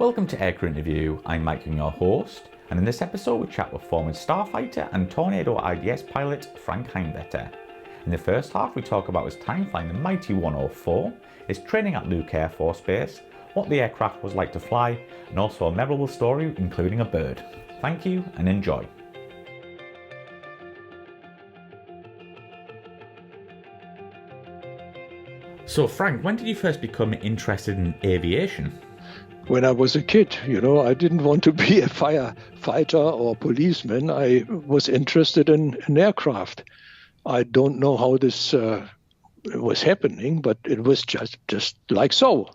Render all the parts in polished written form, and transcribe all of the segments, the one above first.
Welcome to Aircrew Interview. I'm Mike, your host, and in this episode we chat with former Starfighter and Tornado IDS pilot Frank Heinevetter. In the first half we talk about his time flying the mighty 104, his training at Luke Air Force Base, what the aircraft was like to fly, and also a memorable story including a bird. Thank you and enjoy. So Frank, when did you first become interested in aviation? When I was a kid, I didn't want to be a firefighter or policeman. I was interested in aircraft. I don't know how this was happening, but it was just like so,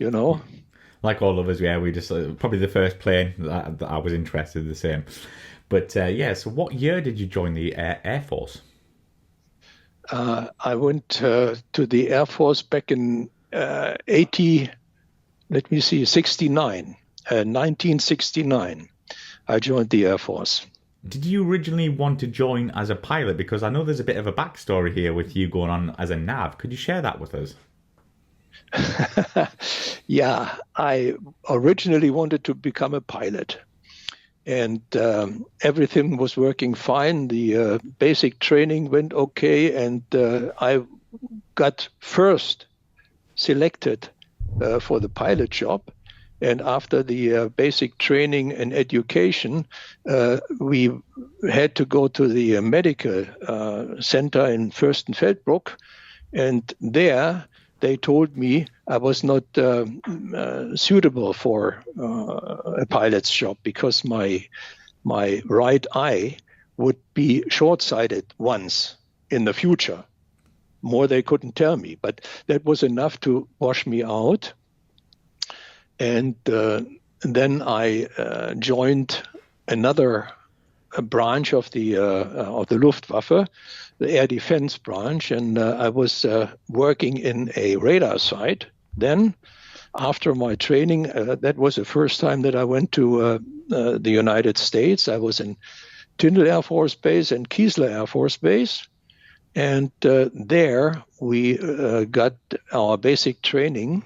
Like all of us, yeah, we just probably the first plane that I was interested in the same. But so what year did you join the Air Force? I went to the Air Force back in 1969. I joined the Air Force. Did you originally want to join as a pilot? Because I know there's a bit of a backstory here with you going on as a nav. Could you share that with us? Yeah, I originally wanted to become a pilot. And everything was working fine. The basic training went okay. And I got first selected for the pilot job. And after the basic training and education, we had to go to the medical center in Fürstenfeldbruck. And there they told me I was not suitable for a pilot's job because my right eye would be short-sighted once in the future. More they couldn't tell me, but that was enough to wash me out. And then I joined another branch of the Luftwaffe, the air defense branch, and I was working in a radar site. Then, after my training, that was the first time that I went to the United States. I was in Tyndall Air Force Base and Keesler Air Force Base. And there we got our basic training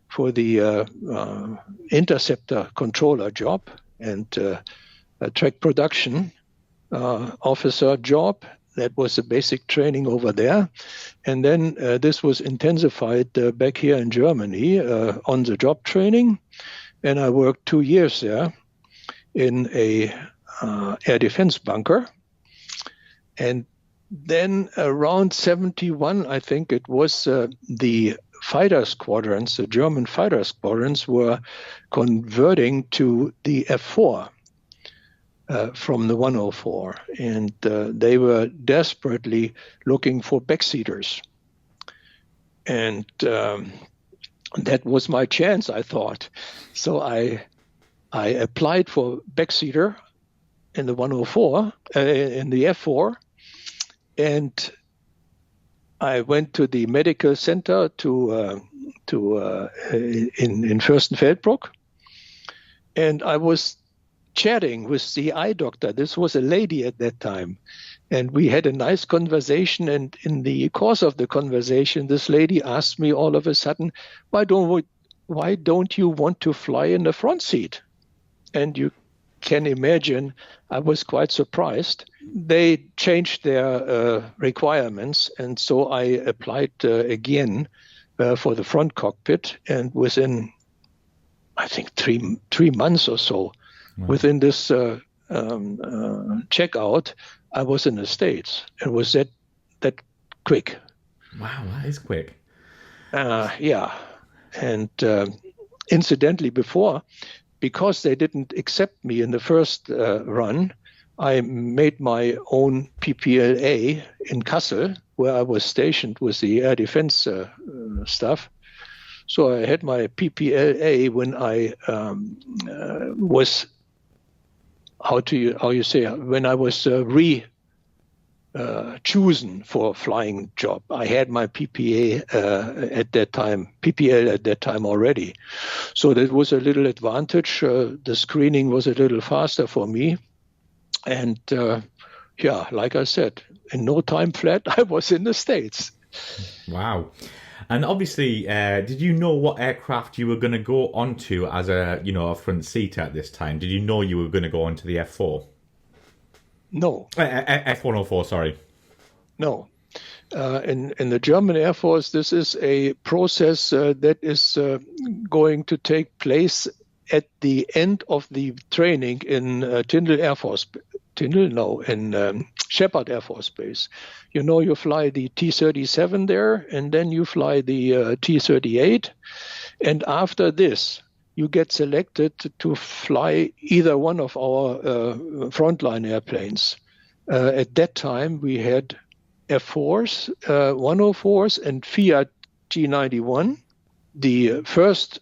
for the interceptor controller job and a track production officer job. That was the basic training over there. And then this was intensified back here in Germany on the job training. And I worked 2 years there in a air defense bunker. And then around 71, I think it was, the fighter squadrons, the German fighter squadrons were converting to the F-4 from the 104. And they were desperately looking for backseaters. And that was my chance, I thought. So I applied for backseater in the 104, in the F-4. And I went to the medical center in Fürstenfeldbruck, and I was chatting with the eye doctor. This was a lady at that time, and we had a nice conversation. And in the course of the conversation, this lady asked me all of a sudden, "Why don't you want to fly in the front seat?" And you can imagine I was quite surprised. They changed their requirements, and so I applied again for the front cockpit. And within, I think, three months or so, within this checkout, I was in the States. It was that quick. Wow, that is quick. Yeah, and incidentally, because they didn't accept me in the first run, I made my own PPLA in Kassel, where I was stationed with the air defense stuff. So I had my PPLA when I was, when I was chosen for a flying job. I had my PPL at that time already. So that was a little advantage. The screening was a little faster for me. And like I said, in no time flat, I was in the States. Wow. And obviously, did you know what aircraft you were going to go onto as a front seat at this time? Did you know you were going to go onto the F4? No, F-104, sorry. no. In the German Air Force, this is a process that is going to take place at the end of the training in Tyndall Air Force. Tyndall, no, in Shepherd Air Force Base. You fly the T-37 there, and then you fly the T-38. And after this, you get selected to fly either one of our frontline airplanes. At that time, we had F4s, 104s, and Fiat G91. The first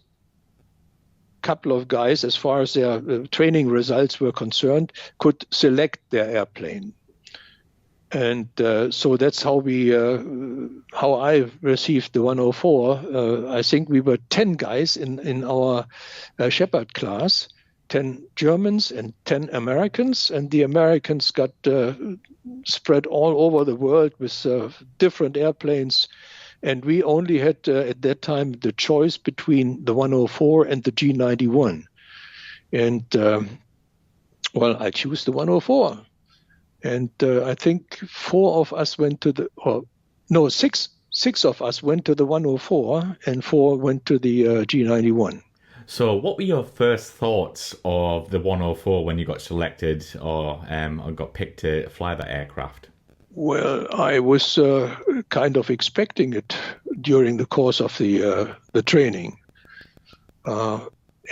couple of guys, as far as their training results were concerned, could select their airplane. And so that's how I received the 104. I think we were 10 guys in our Shepherd class, 10 Germans and 10 Americans. And the Americans got spread all over the world with different airplanes. And we only had, at that time, the choice between the 104 and the G91. And, I choose the 104. And I think six of us went to the 104 and 4 went to the G91. So what were your first thoughts of the 104 when you got selected or got picked to fly that aircraft? Well, I was kind of expecting it during the course of the training.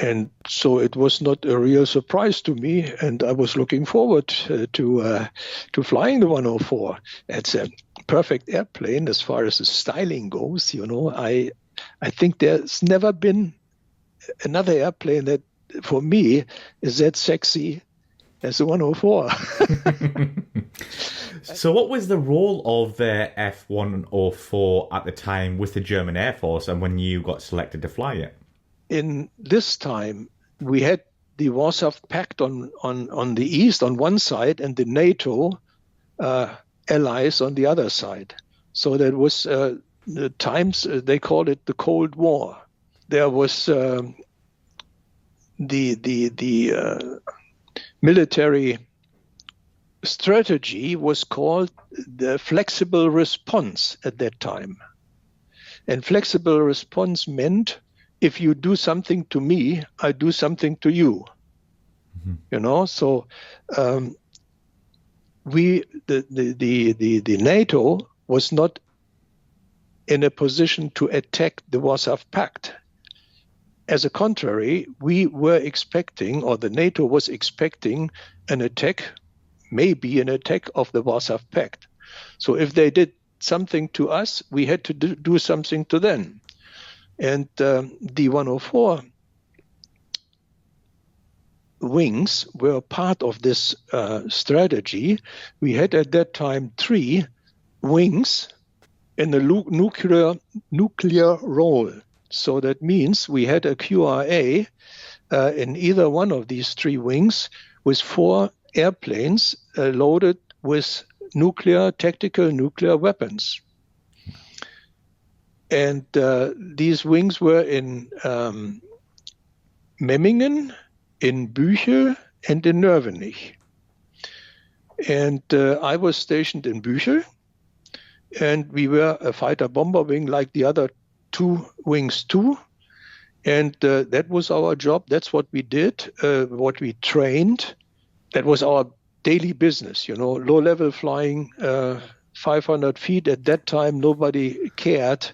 And so it was not a real surprise to me, and I was looking forward to flying the 104. It's a perfect airplane as far as the styling goes. I think there's never been another airplane that, for me, is that sexy as the 104. So what was the role of the F-104 at the time with the German Air Force and when you got selected to fly it? In this time, we had the Warsaw Pact on the east on one side and the NATO allies on the other side. So there was the times, they called it the Cold War. There was the military strategy was called the flexible response at that time. And flexible response meant, if you do something to me, I do something to you. Mm-hmm. So the NATO was not in a position to attack the Warsaw Pact. As a contrary, we were expecting, or the NATO was expecting, an attack, maybe an attack of the Warsaw Pact. So if they did something to us, we had to do something to them. And the 104 wings were part of this strategy. We had at that time 3 wings in the nuclear role. So that means we had a QRA in either one of these 3 wings with 4 airplanes loaded with tactical nuclear weapons. And these wings were in Memmingen, in Büchel, and in Nörvenich. And I was stationed in Büchel, and we were a fighter bomber wing like the other 2 wings too. And that was our job. That's what we did, what we trained. That was our daily business, low-level flying, 500 feet. At that time, nobody cared.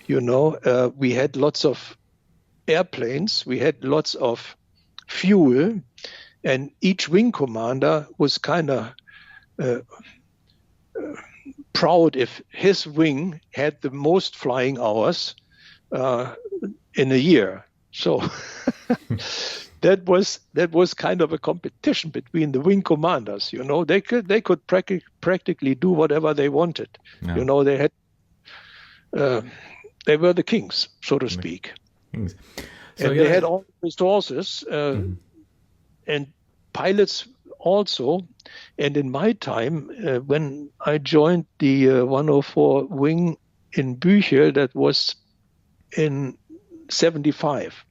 We had lots of airplanes, we had lots of fuel, and each wing commander was kind of proud if his wing had the most flying hours in a year. So that was kind of a competition between the wing commanders. They could practically do whatever they wanted. Yeah. They had. They were the kings, so to speak. Kings. So and they had all the resources and pilots also. And in my time, when I joined the 104 wing in Bücher, that was in 75.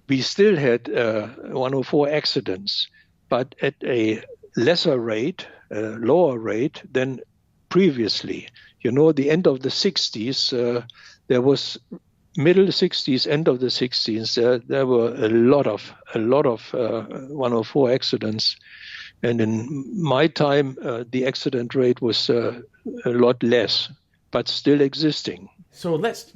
We still had 104 accidents, but at a lesser rate, lower rate than previously. The end of the 60s, there was middle 60s, end of the 60s, there were a lot of 104 accidents. And in my time, the accident rate was a lot less, but still existing. So let's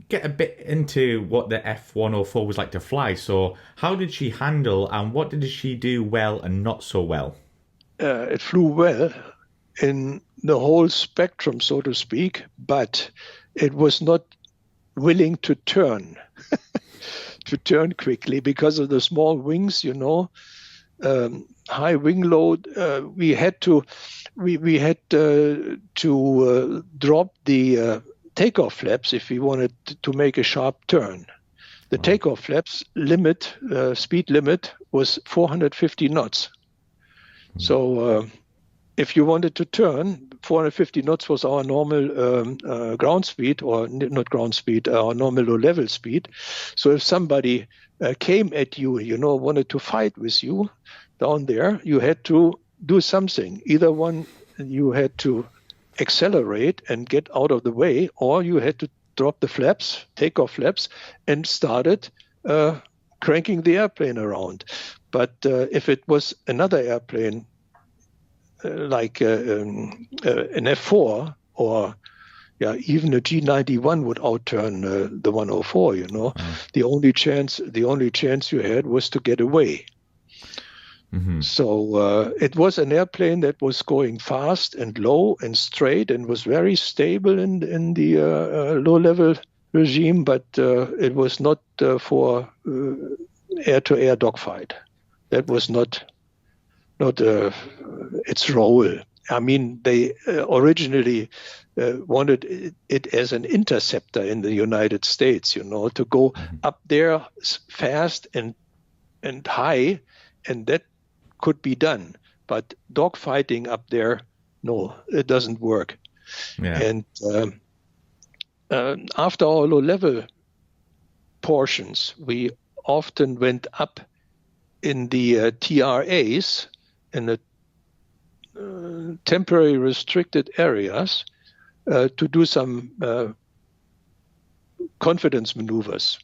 get a bit into what the F-104 was like to fly. So how did she handle, and what did she do well and not so well? It flew well in the whole spectrum, so to speak, but it was not willing to turn quickly because of the small wings, high wing load. We had to drop the takeoff flaps if we wanted to make a sharp turn. The takeoff flaps limit, speed limit, was 450 knots. So if you wanted to turn, 450 knots was our normal ground speed, or not ground speed, our normal low-level speed. So if somebody came at you, wanted to fight with you down there, you had to do something. Either one, you had to accelerate and get out of the way, or you had to drop the flaps, takeoff flaps, and started cranking the airplane around. But if it was another airplane, like an F-4 or even a G91 would outturn the 104. The only chance you had was to get away. Mm-hmm. So it was an airplane that was going fast and low and straight and was very stable in the low-level regime, but it was not for air-to-air dogfight. That was not its role. I mean, they originally wanted it as an interceptor in the United States, to go up there fast and high, and that could be done. But dogfighting up there, no, it doesn't work. Yeah. And after our low-level portions, we often went up in the TRAs, in the temporary restricted areas, to do some confidence maneuvers.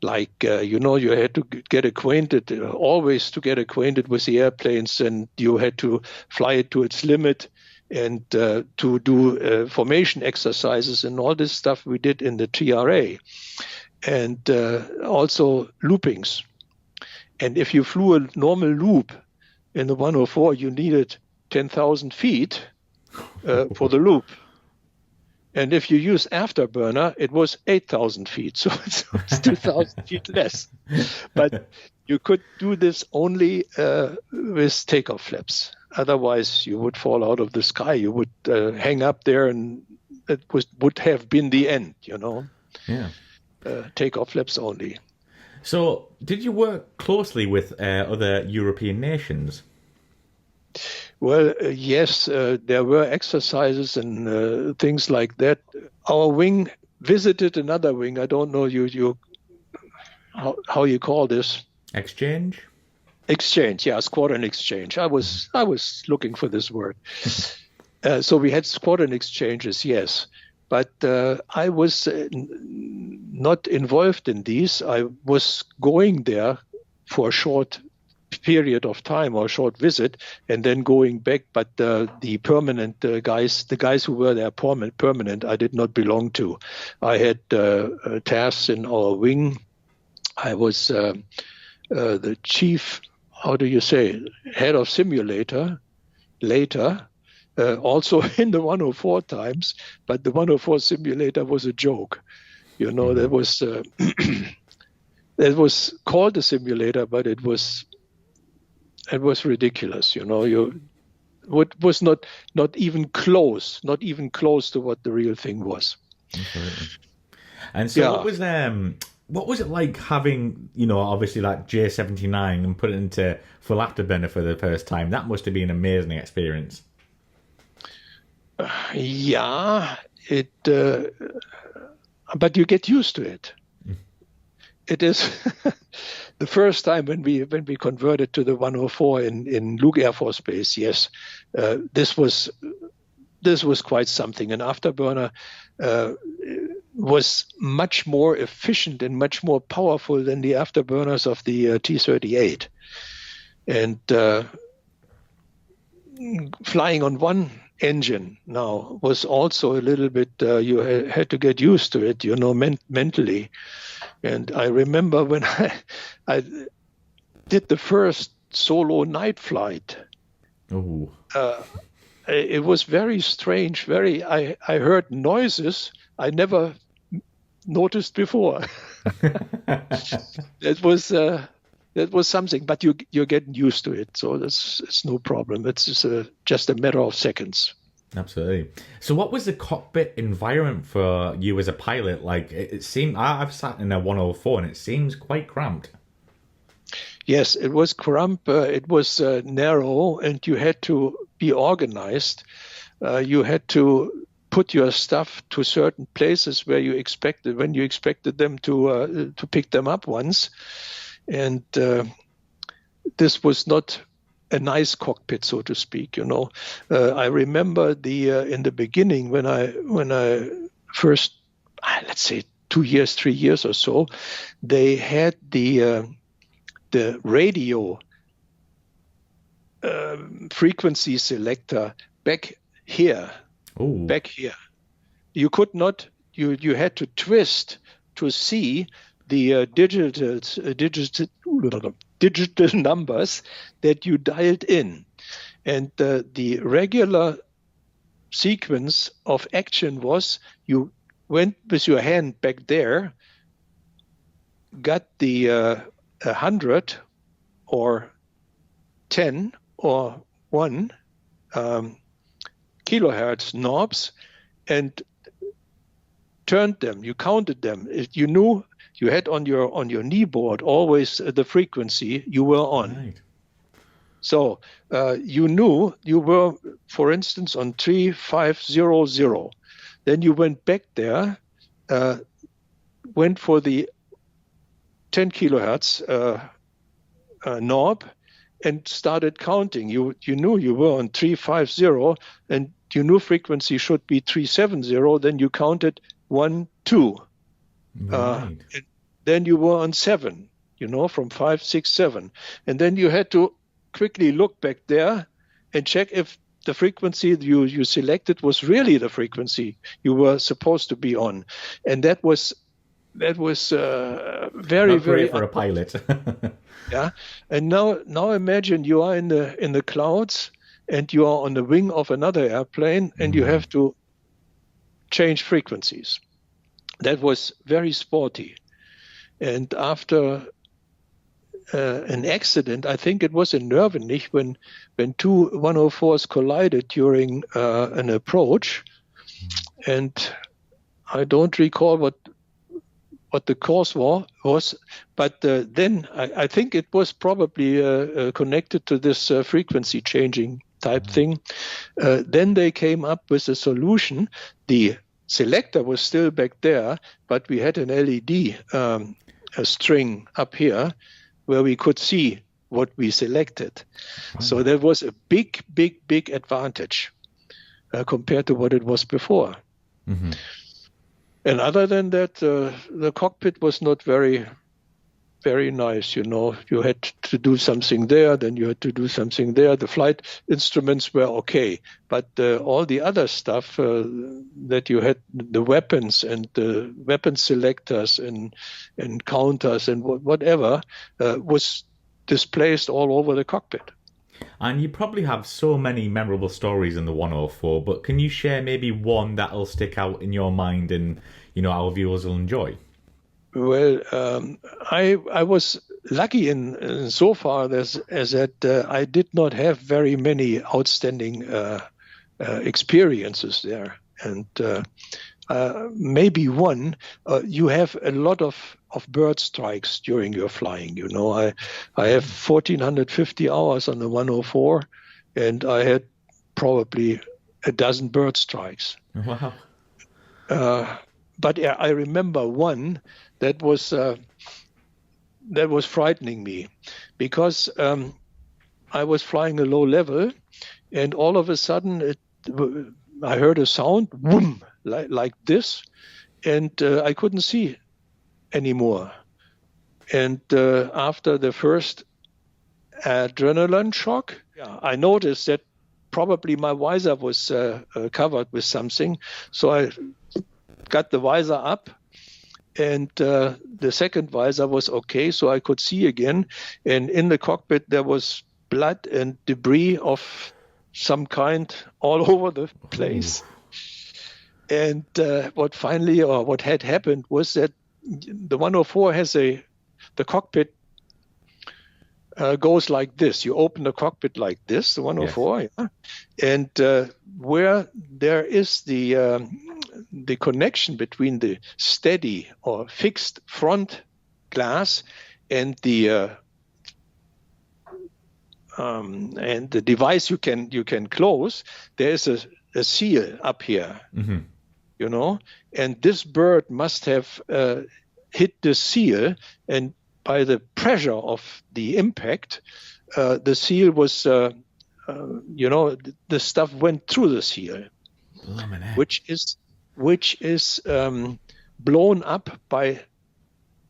Like, you had to get acquainted, always to get acquainted with the airplanes, and you had to fly it to its limit, and to do formation exercises and all this stuff we did in the TRA. And also loopings. And if you flew a normal loop in the 104, you needed 10,000 feet for the loop. And if you use afterburner, it was 8,000 feet. So it's 2,000 feet less. But you could do this only with takeoff flaps. Otherwise, you would fall out of the sky. You would hang up there, and it would have been the end, Yeah. Takeoff flaps only. So, did you work closely with other European nations? Well, yes, there were exercises and things like that. Our wing visited another wing. I don't know how you call this. Exchange? Exchange, yeah, squadron exchange. I was looking for this word. So we had squadron exchanges, yes. But I was not involved in these. I was going there for a short period of time or a short visit, and then going back. But the permanent guys, the guys who were there permanent, I did not belong to. I had tasks in our wing. I was the chief, head of simulator later. Also in the 104 times, but the 104 simulator was a joke. That was it was called a simulator, but it was ridiculous. It was not even close to what the real thing was. Absolutely. And so, what was it like having, obviously like J79 and put it into full afterburner for the first time? That must have been an amazing experience. Yeah, but you get used to it. It is the first time when we converted to the 104 in Luke Air Force Base. Yes, this was quite something. An afterburner was much more efficient and much more powerful than the afterburners of the T-38, and flying on one engine now was also a little bit. You had to get used to it, mentally. And I remember when I did the first solo night flight. Oh. It was very strange. I heard noises I never noticed before. That was something, but you're getting used to it, so it's no problem. It's just a matter of seconds. Absolutely. So what was the cockpit environment for you as a pilot like? It seemed, I've sat in a 104 and it seems quite cramped. Yes, it was cramped. It was narrow, and you had to be organized. You had to put your stuff to certain places when you expected them to pick them up once. And this was not a nice cockpit, so to speak. I remember in the beginning when I first, let's say 2 years, 3 years or so, they had the radio frequency selector back here. Ooh. Back here. You could not. You had to twist to see the digital numbers that you dialed in, and the regular sequence of action was you went with your hand back there, got the 100 or 10 or 1 kilohertz knobs and turned them. You counted them. You knew you had on your knee board always the frequency you were on. Right. So you knew you were, for instance, on 3500. Then you went back there, went for the 10 kilohertz knob and started counting. You knew you were on 350 and you knew frequency should be 370. Then you counted 1, 2. Right. Then you were on 7, from 5, 6, 7. And then you had to quickly look back there and check if the frequency you selected was really the frequency you were supposed to be on. And that was very, Not very great for a pilot. Yeah. And now imagine you are in the clouds and you are on the wing of another airplane and you have to change frequencies. That was very sporty. And after an accident, I think it was in Nürnberg when two 104s collided during an approach, and I don't recall what the cause was, but then I think it was probably connected to this frequency changing type thing. Then they came up with a solution. The selector was still back there, but we had an LED a string up here where we could see what we selected. Wow. So that was a big advantage compared to what it was before. Mm-hmm. And other than that, the cockpit was not very, very nice. You had to do something there, then you had to do something there. The flight instruments were okay, but all the other stuff that you had, the weapons and the weapon selectors and counters and whatever, was displaced all over the cockpit. And you probably have so many memorable stories in the 104, but can you share maybe one that'll stick out in your mind and, our viewers will enjoy? Well, I was lucky in so far as that I did not have very many outstanding experiences there. And maybe one, you have a lot of bird strikes during your flying. I have 1,450 hours on the 104, and I had probably a dozen bird strikes. Wow. But I remember one that was frightening me, because I was flying a low level, and all of a sudden I heard a sound, boom, like this, and I couldn't see anymore. And after the first adrenaline shock, I noticed that probably my visor was covered with something. So I got the visor up, and the second visor was okay, so I could see again. And in the cockpit, there was blood and debris of some kind all over the place. And what had happened was that the 104 has the cockpit goes like this. You open the cockpit like this, the 104, yes. Yeah? And where there is the connection between the steady or fixed front glass and the device you can close, there is a seal up here, you know, and this bird must have hit the seal, and by the pressure of the impact, the seal was, the stuff went through the seal, which is blown up by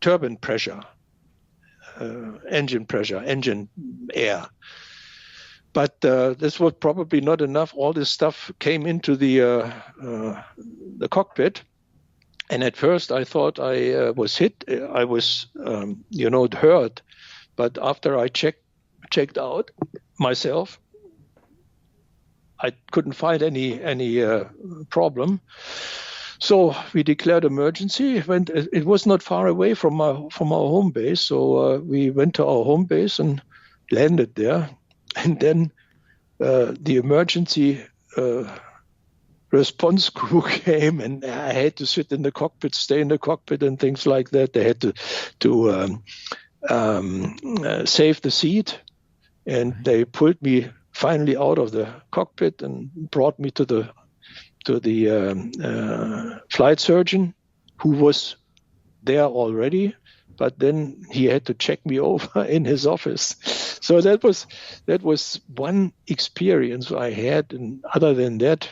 turbine pressure, engine air. But this was probably not enough. All this stuff came into the cockpit. And at first I thought I was hit. I was, hurt. But after I checked out myself, I couldn't find any problem. So we declared emergency. It was not far away from our home base. So we went to our home base and landed there. And then the emergency response crew came, and I had to sit in the cockpit, stay in the cockpit, and things like that. They had to save the seat, and they pulled me finally out of the cockpit and brought me to the flight surgeon, who was there already. But then he had to check me over in his office. So that was one experience I had, and other than that,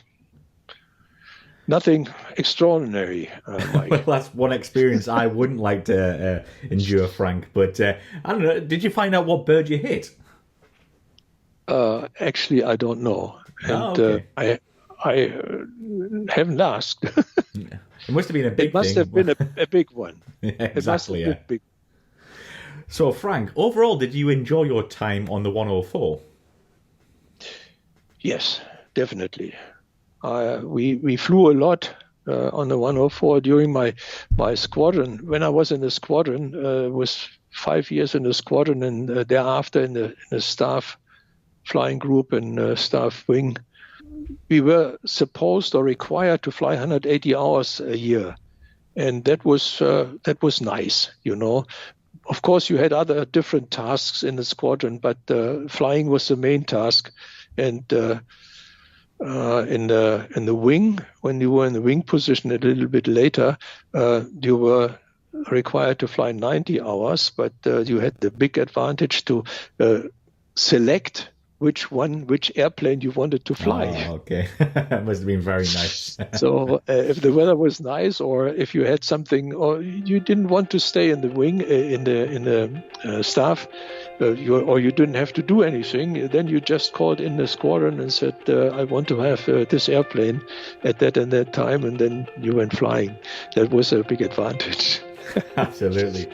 nothing extraordinary. Well, that's one experience I wouldn't like to endure, Frank. But I don't know. Did you find out what bird you hit? Actually, I don't know, and okay. I haven't asked. It must have been a big thing. It must have been a big one. Yeah, exactly, it must have been big. So, Frank, overall, did you enjoy your time on the 104? Yes, definitely. We flew a lot on the 104 during my squadron. When I was in the squadron, was 5 years in the squadron, and thereafter in the staff flying group and staff wing. We were supposed or required to fly 180 hours a year, and that was nice, you know. Of course, you had other different tasks in the squadron, but flying was the main task. And in the wing, when you were in the wing position a little bit later, you were required to fly 90 hours, but you had the big advantage to select which airplane you wanted to fly. Oh, okay. That must have been very nice. So if the weather was nice, or if you had something, or you didn't want to stay in the wing, in the staff, or you didn't have to do anything, then you just called in the squadron and said, I want to have this airplane at that and that time, and then you went flying. That was a big advantage. Absolutely.